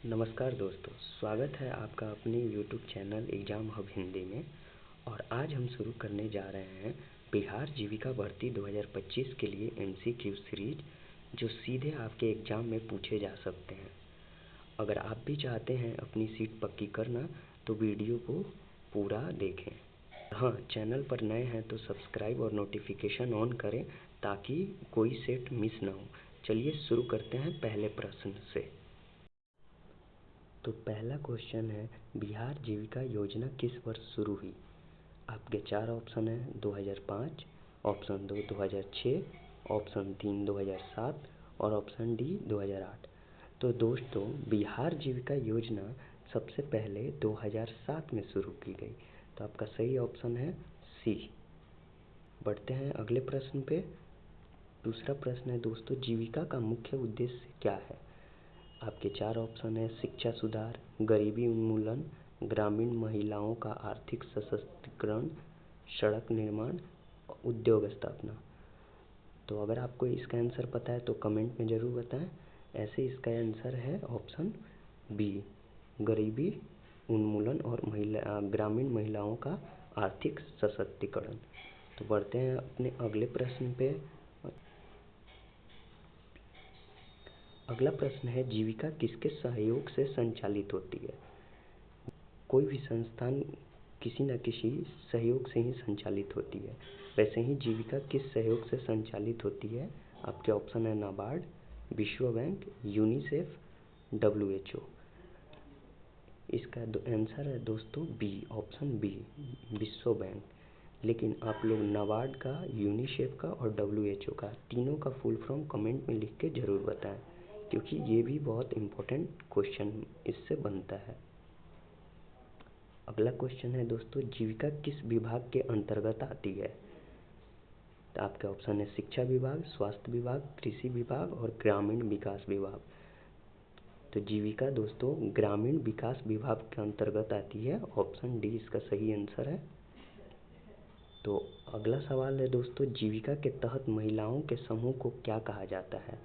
नमस्कार दोस्तों, स्वागत है आपका अपने YouTube channel exam hub Hindi में। और आज हम शुरू करने जा रहे हैं बिहार जीविका भर्ती 2025 के लिए एमसीक्यू सीरीज, जो सीधे आपके एग्ज़ाम में पूछे जा सकते हैं। अगर आप भी चाहते हैं अपनी सीट पक्की करना तो वीडियो को पूरा देखें। हाँ, चैनल पर नए हैं तो सब्सक्राइब और नोटिफिकेशन ऑन करें ताकि कोई सेट मिस ना हो। चलिए शुरू करते हैं पहले प्रश्न से। तो पहला क्वेश्चन है, बिहार जीविका योजना किस वर्ष शुरू हुई? आपके चार ऑप्शन हैं, 2005, ऑप्शन 2 2006, ऑप्शन 3 2007 और ऑप्शन डी 2008। तो दोस्तों, बिहार जीविका योजना सबसे पहले 2007 में शुरू की गई। तो आपका सही ऑप्शन है सी। बढ़ते हैं अगले प्रश्न पे। दूसरा प्रश्न है दोस्तों, जीविका का मुख्य उद्देश्य क्या है? आपके चार ऑप्शन है, शिक्षा सुधार, गरीबी उन्मूलन, ग्रामीण महिलाओं का आर्थिक सशक्तिकरण, सड़क निर्माण, उद्योग स्थापना। तो अगर आपको इसका आंसर पता है तो कमेंट में ज़रूर बताएं। ऐसे इसका आंसर है ऑप्शन बी, गरीबी उन्मूलन और ग्रामीण महिलाओं का आर्थिक सशक्तिकरण। तो बढ़ते हैं अपने अगले प्रश्न पे। अगला प्रश्न है, जीविका किसके सहयोग से संचालित होती है? कोई भी संस्थान किसी न किसी सहयोग से ही संचालित होती है। वैसे ही जीविका किस सहयोग से संचालित होती है? आपके ऑप्शन है नाबार्ड, विश्व बैंक, यूनिसेफ, WHO। इसका आंसर है दोस्तों बी, ऑप्शन बी, विश्व बैंक। लेकिन आप लोग नाबार्ड का, यूनिसेफ का और WHO का तीनों का फुल फॉर्म कमेंट में लिख के ज़रूर बताएं, क्योंकि ये भी बहुत इम्पोर्टेंट क्वेश्चन इससे बनता है। अगला क्वेश्चन है दोस्तों, जीविका किस विभाग के अंतर्गत आती है? तो आपके ऑप्शन है शिक्षा विभाग, स्वास्थ्य विभाग, कृषि विभाग और ग्रामीण विकास विभाग। तो जीविका दोस्तों ग्रामीण विकास विभाग के अंतर्गत आती है। ऑप्शन डी इसका सही आंसर है। तो अगला सवाल है दोस्तों, जीविका के तहत महिलाओं के समूह को क्या कहा जाता है?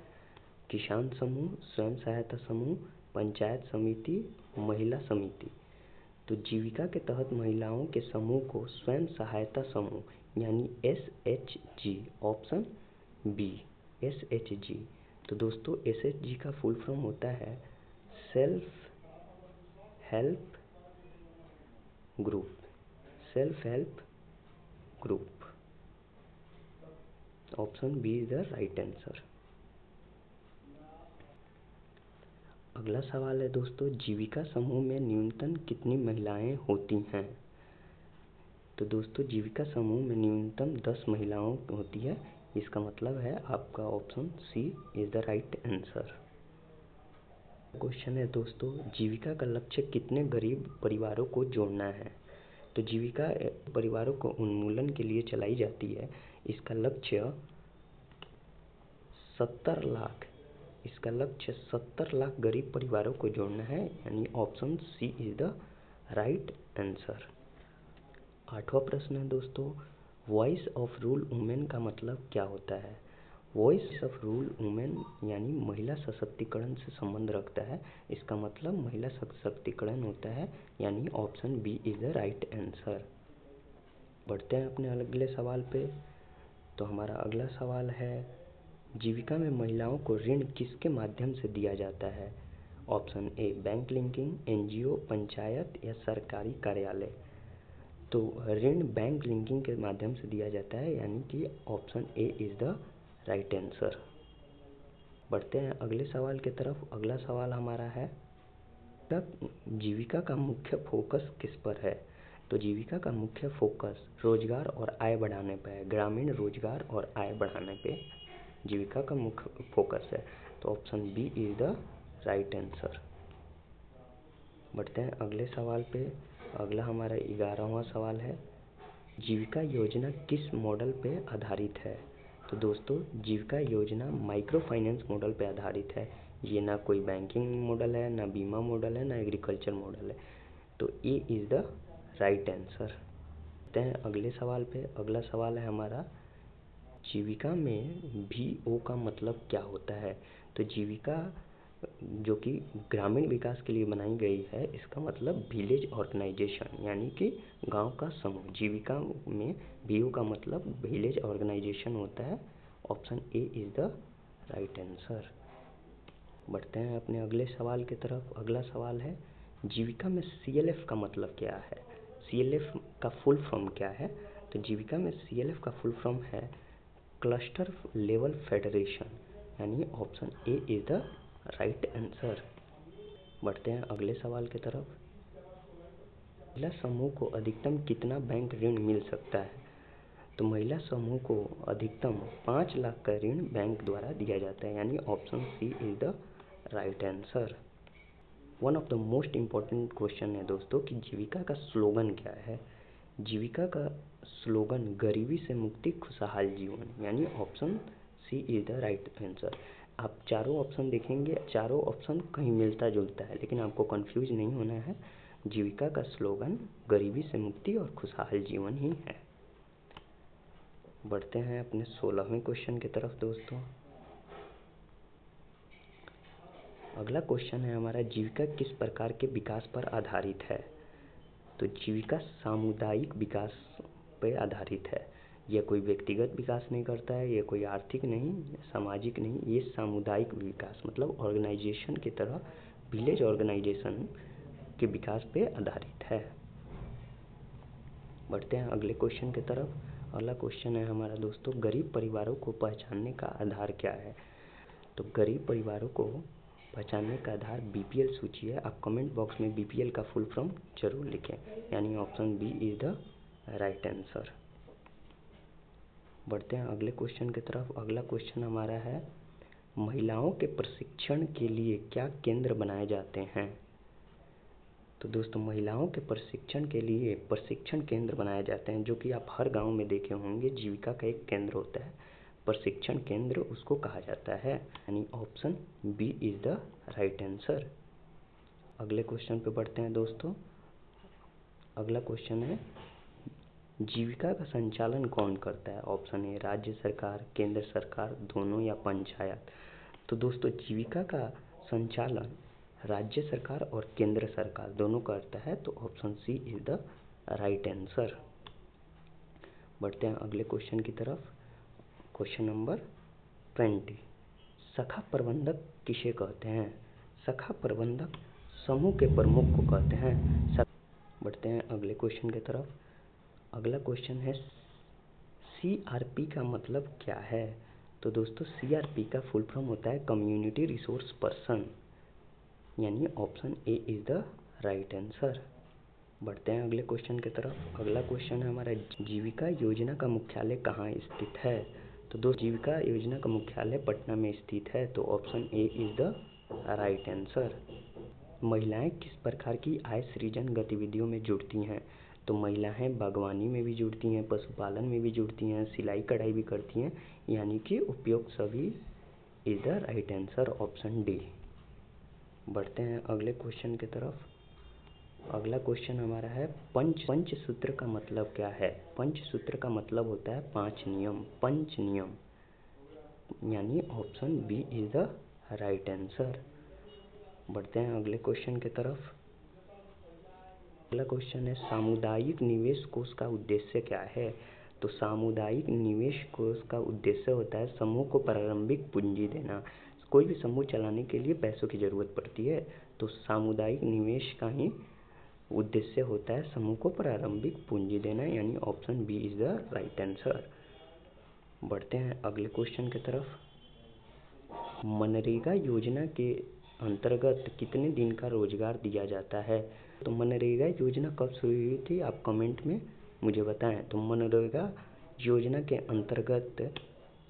किसान समूह, स्वयं सहायता समूह, पंचायत समिति, महिला समिति। तो जीविका के तहत महिलाओं के समूह को स्वयं सहायता समूह यानी SHG, ऑप्शन बी, SHG। तो दोस्तों SHG का फुल फॉर्म होता है self help group, self help group. Option B is the right answer. अगला सवाल है दोस्तों, जीविका समूह में न्यूनतम कितनी महिलाएं होती हैं? तो दोस्तों जीविका समूह में न्यूनतम 10 महिलाओं होती है। इसका मतलब है आपका option C is the right answer. Question है दोस्तों, जीविका का लक्ष्य कितने गरीब परिवारों को जोड़ना है? तो जीविका परिवारों को उन्मूलन के लिए चलाई जाती है। इसका लक्ष्य 70 लाख, इसका लक्ष्य 70 लाख गरीब परिवारों को जोड़ना है, यानी option C is the right answer. आठवां प्रश्न है दोस्तों, वॉइस ऑफ रूरल वुमेन का मतलब क्या होता है? वॉइस ऑफ रूरल वुमेन यानी महिला सशक्तिकरण से संबंध रखता है। इसका मतलब महिला सशक्तिकरण होता है, यानी option B is the right answer. बढ़ते हैं अपने अगले सवाल पे। तो हमारा अगला सवाल है, जीविका में महिलाओं को ऋण किसके माध्यम से दिया जाता है? Option A bank linking, NGO, panchayat या सरकारी कार्यालय। तो ऋण बैंक लिंकिंग के माध्यम से दिया जाता है, यानी कि option A is the right answer. बढ़ते हैं अगले सवाल की तरफ। अगला सवाल हमारा है, जीविका का मुख्य फोकस किस पर है? तो जीविका का मुख्य फोकस रोजगार और आय बढ़ाने पर है, ग्रामीण रोजगार और आय बढ़ाने पे जीविका का मुख्य फोकस है। तो option B is the right answer. बढ़ते हैं अगले सवाल पे। अगला हमारा 11वां सवाल है, जीविका योजना किस मॉडल पे आधारित है? तो दोस्तों जीविका योजना माइक्रो फाइनेंस मॉडल पे आधारित है। ये ना कोई बैंकिंग मॉडल है, ना बीमा मॉडल है, ना एग्रीकल्चर मॉडल है। तो ए इज द राइट आंसर। बढ़ते हैं अगले सवाल पे। अगला सवाल है हमारा, जीविका में VO का मतलब क्या होता है? तो जीविका जो कि ग्रामीण विकास के लिए बनाई गई है। इसका मतलब विलेज ऑर्गेनाइजेशन यानी कि गांव का समूह। जीविका में वीओ का मतलब विलेज ऑर्गेनाइजेशन होता है। Option A is the right answer. बढ़ते हैं अपने अगले सवाल की तरफ। अगला सवाल है जीविका में सीएलएफ का मतलब क्या है। सीएलएफ का फुल फॉर्म क्या है। तो जीविका में सीएलएफ का फुल फॉर्म है क्लस्टर लेवल फेडरेशन, यानी option A is the right answer. बढ़ते हैं अगले सवाल की तरफ। महिला समूह को अधिकतम कितना बैंक ऋण मिल सकता है। तो महिला समूह को अधिकतम 5 लाख का ऋण बैंक द्वारा दिया जाता है, यानी option C is the right answer. One of the most important question है दोस्तों कि जीविका का स्लोगन क्या है। जीविका का स्लोगन गरीबी से मुक्ति खुशहाल जीवन, यानी option C is the right answer. आप चारों ऑप्शन देखेंगे, चारों ऑप्शन कहीं मिलता जुलता है, लेकिन आपको कंफ्यूज नहीं होना है। जीविका का स्लोगन गरीबी से मुक्ति और खुशहाल जीवन ही है। बढ़ते हैं अपने 16वें क्वेश्चन की तरफ दोस्तों। अगला क्वेश्चन है हमारा जीविका किस प्रकार के विकास पर आधारित है। तो जीविका सामुदायिक विकास पर आधारित है। यह कोई व्यक्तिगत विकास नहीं करता है, यह कोई आर्थिक नहीं, सामाजिक नहीं, ये सामुदायिक विकास मतलब ऑर्गेनाइजेशन की तरह विलेज ऑर्गेनाइजेशन के विकास पे आधारित है। बढ़ते हैं अगले क्वेश्चन की तरफ। अगला क्वेश्चन है हमारा दोस्तों गरीब परिवारों को पहचानने का आधार क्या है। तो गरीब परिवारों को पहचानने का आधार बीपीएल सूची है। आप कमेंट बॉक्स में बीपीएल का फुल फॉर्म जरूर लिखें, यानी option B is the right answer. बढ़ते हैं अगले क्वेश्चन की तरफ। अगला क्वेश्चन हमारा है महिलाओं के प्रशिक्षण के लिए क्या केंद्र बनाए जाते हैं। तो दोस्तों महिलाओं के प्रशिक्षण के लिए प्रशिक्षण केंद्र बनाए जाते हैं, जो कि आप हर गांव में देखे होंगे। जीविका का एक केंद्र होता है, प्रशिक्षण केंद्र उसको कहा जाता है, यानी option B is the right answer. अगले क्वेश्चन पे बढ़ते हैं दोस्तों। अगला क्वेश्चन है जीविका का संचालन कौन करता है। ऑप्शन ए राज्य सरकार, केंद्र सरकार, दोनों या पंचायत। तो दोस्तों जीविका का संचालन राज्य सरकार और केंद्र सरकार दोनों करता है, तो option C is the right answer. बढ़ते हैं अगले क्वेश्चन की तरफ। Question number 20। शाखा प्रबंधक किसे कहते हैं। शाखा प्रबंधक समूह के प्रमुख को कहते हैं। बढ़ते हैं अगले क्वेश्चन की तरफ। अगला क्वेश्चन है सीआरपी का मतलब क्या है। तो दोस्तों सीआरपी का फुल फॉर्म होता है कम्युनिटी रिसोर्स पर्सन, यानी option A is the right answer. बढ़ते हैं अगले क्वेश्चन की तरफ। अगला क्वेश्चन है हमारा जीविका योजना का मुख्यालय कहाँ स्थित है। तो दोस्तों जीविका योजना का मुख्यालय पटना में स्थित है, तो option A is the right answer. महिलाएं किस प्रकार की आय सृजन गतिविधियों में जुड़ती हैं। तो महिलाएं बागवानी में भी जुड़ती हैं, पशुपालन में भी जुड़ती हैं, सिलाई कढ़ाई भी करती हैं, यानी कि उपयुक्त सभी is the right answer, option D. बढ़ते हैं अगले क्वेश्चन की तरफ। अगला क्वेश्चन हमारा है पंचसूत्र का मतलब क्या है। पंचसूत्र का मतलब होता है 5 नियम, पंच नियम, यानी option B is the right answer. बढ़ते हैं अगले क्वेश्चन की तरफ। अगला क्वेश्चन है सामुदायिक निवेश कोष का उद्देश्य क्या है। तो सामुदायिक निवेश कोष का उद्देश्य होता है समूह को प्रारंभिक पूंजी देना। कोई भी समूह चलाने के लिए पैसों की ज़रूरत पड़ती है, तो सामुदायिक निवेश का ही उद्देश्य होता है समूह को प्रारंभिक पूंजी देना, यानी option B is the right answer. बढ़ते हैं अगले क्वेश्चन की तरफ। मनरेगा योजना के अंतर्गत कितने दिन का रोजगार दिया जाता है। तो मनरेगा योजना कब शुरू हुई थी, आप कमेंट में मुझे बताएं। तो मनरेगा योजना के अंतर्गत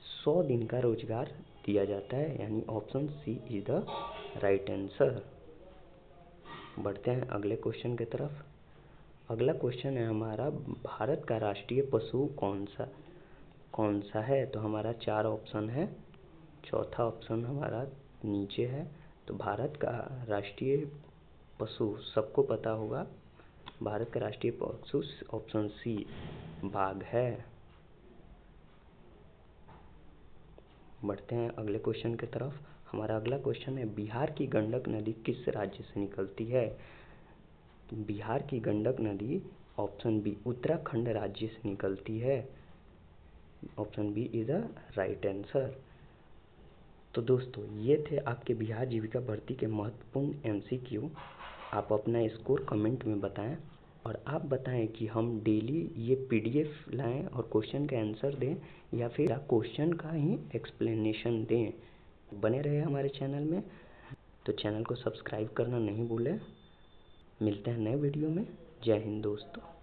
100 दिन का रोजगार दिया जाता है, यानी option C is the right answer. बढ़ते हैं अगले क्वेश्चन की तरफ। अगला क्वेश्चन है हमारा भारत का राष्ट्रीय पशु कौन सा है। तो हमारा 4 ऑप्शन है, चौथा ऑप्शन हमारा नीचे है। तो भारत का राष्ट्रीय पशु सबको पता होगा, भारत का राष्ट्रीय पशु ऑप्शन सी बाघ है। बढ़ते हैं अगले क्वेश्चन की तरफ। हमारा अगला क्वेश्चन है, बिहार की गंडक नदी किस राज्य से निकलती है? बिहार की गंडक नदी ऑप्शन बी उत्तराखंड राज्य से निकलती है। Option B is the right answer. तो दोस्तों ये थे आपके बिहार जीविका भर्ती के महत्वपूर्ण एमसीक्यू। आप अपना स्कोर कमेंट में बताएं और आप बताएं कि हम डेली ये पीडीएफ लाएं और क्वेश्चन का आंसर दें या फिर क्वेश्चन का ही एक्सप्लेनेशन दें। बने रहे हमारे चैनल में, तो चैनल को सब्सक्राइब करना नहीं भूलें। मिलते हैं नए वीडियो में। जय हिंद दोस्तों।